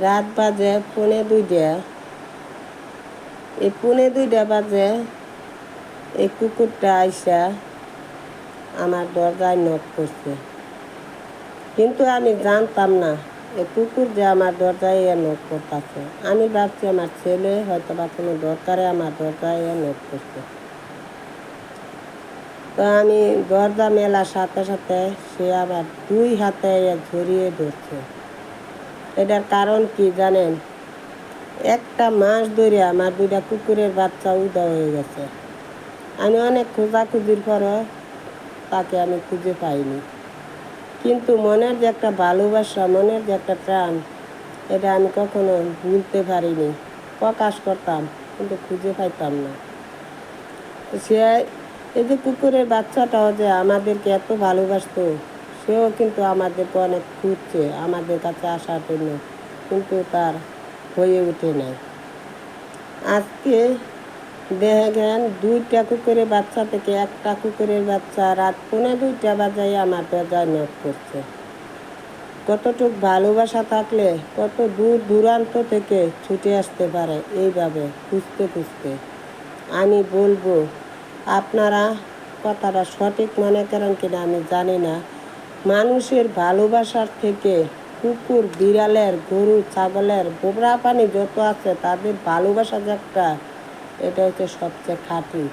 রাত বাজে 1:45। এই 1:45 বাজে এই কুকুরটা আইসা আমার দরজায় নক করছে, কিন্তু আমি জানতাম না এই কুকুর যে আমার দরজায় নক করতেছে। আমি ভাবছি আমার ছেলে হয়তো বা কোনো দরকারে আমার দরজায় নক করছে। তো আমি দরজা মেলার সাথে সাথে সে আবার 2 হাতে জড়িয়ে ধরছে। এটার কারণ কি জানেন? 1 মাস ধরে আমার 2টা কুকুরের বাচ্চা উদা হয়ে গেছে। আমি অনেক খোঁজাখুঁজির পরও তাকে আমি খুঁজে পাইনি, কিন্তু মনের যে একটা ভালোবাসা, মনের যে একটা টান, এটা আমি কখনো ভুলতে পারিনি। প্রকাশ করতাম কিন্তু খুঁজে পাইতাম না। সে এই যে কুকুরের বাচ্চাটাও যে আমাদেরকে এত ভালোবাসতো, সেও কিন্তু আমাদেরকে অনেক খুঁজছে আমাদের কাছে আসার জন্য, কিন্তু তার হয়ে ওঠে নাই। আজকে দেখেন 2টা কুকুরের বাচ্চা থেকে 1টা কুকুরের বাচ্চা রাত 1:45 বাজায় আমার দরজায় নক করছে। কতটুক ভালোবাসা থাকলে কত দূর দূরান্ত থেকে ছুটে আসতে পারে এইভাবে খুঁজতে খুঁজতে। আমি বলবো, আপনারা কথাটা সঠিক মনে করেন কিনা আমি জানি না, মানুষের ভালোবাসার থেকে কুকুর, বিড়ালের, গরু, ছাগলের, বোবরা পানি যত আছে তাদের ভালোবাসা যে একটা, এটা হচ্ছে সবচেয়ে খাঁটি।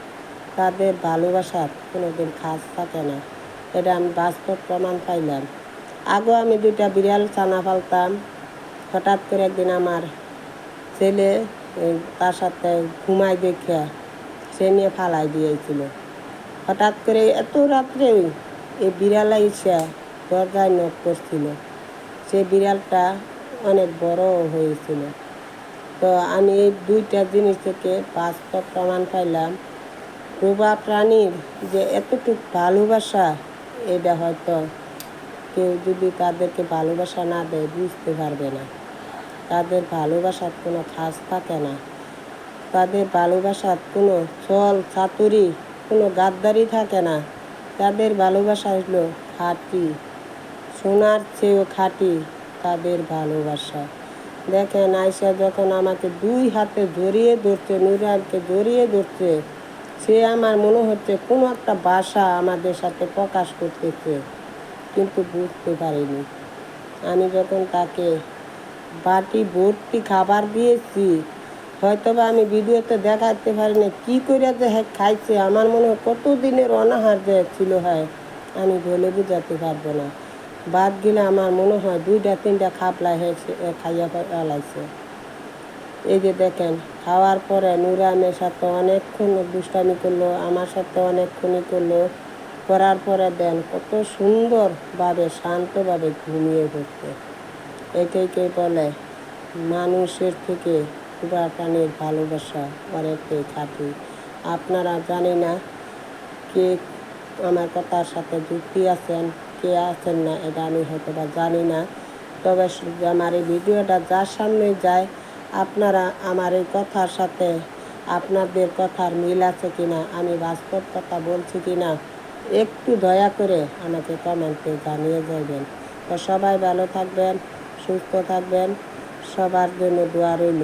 তাদের ভালোবাসার কোনোদিন খাস থাকে না, এটা আমি বাস্তব প্রমাণ পাইলাম। আগেও আমি 2টা বিড়াল ছানা পালতাম। হঠাৎ করে একদিন আমার ছেলে তার সাথে ঘুমাই দেখে সে নিয়ে ফালাই দিয়েছিল। হঠাৎ করে এত রাত্রে এই বিড়াল এসে দরজায় নক করছিল। সে বিড়ালটা অনেক বড় হয়েছিল। তো আমি এই 2টা জিনিস থেকে বাস্তব প্রমাণ পাইলাম, রোবা প্রাণীর যে এতটুকু ভালোবাসা, এটা হয়তো কেউ যদি তাদেরকে ভালোবাসা না দেয় বুঝতে পারবে না। তাদের ভালোবাসার কোনো খাস থাকে না, তাদের ভালোবাসার কোনো ছল চাতুরি, কোনো গাদ্দারি থাকে না। তাদের ভালোবাসা হলো খাঁটি, সোনার চেয়েও খাঁটি তাদের ভালোবাসা। দেখেন আয়সা যখন আমাকে 2 হাতে জড়িয়ে ধরছে, নুরানকে জড়িয়ে ধরছে, সে আমার মনে হচ্ছে কোনো একটা ভাষা আমাদের সাথে প্রকাশ করতেছে, কিন্তু বুঝতে পারিনি। আমি যখন তাকে বাটি ভর্তি খাবার দিয়েছি, হয়তো বা আমি ভিডিওতে দেখাতে পারিনি কী করে যে খাইছে। আমার মনে হয় কত দিনের অনাহার যে ছিল, হয় আমি বলে বোঝাতে পারবো না। বাদ গেলে আমার মনে হয় 2টা-3টা খাপলা হয়েছে, খাইয়া ফেলাইছে। এই যে দেখেন, খাওয়ার পরে নুরানের সাথে অনেকক্ষণ দুষ্টামি করলো, আমার সাথে অনেকক্ষণই করলো। করার পরে দেন কত সুন্দরভাবে শান্তভাবে ঘুমিয়ে পড়ছে। এটাকে বলে মানুষের থেকে কুকুর প্রাণীর ভালোবাসা অনেকটাই খাঁটি। আপনারা জানি না কে আমার কথার সাথে যুক্তি আছেন, কে আছেন না, এটা আমি হয়তো বা জানি না। তবে আমার এই ভিডিওটা যার সামনে যায়, আপনারা আমার এই কথার সাথে আপনাদের কথার মিল আছে কিনা, আমি বাস্তব কথা বলছি কিনা, একটু দয়া করে আমাকে কমেন্টে জানিয়ে যাবেন। তো সবাই ভালো থাকবেন, সুস্থ থাকবেন, সবার জন্য দোয়া রইল।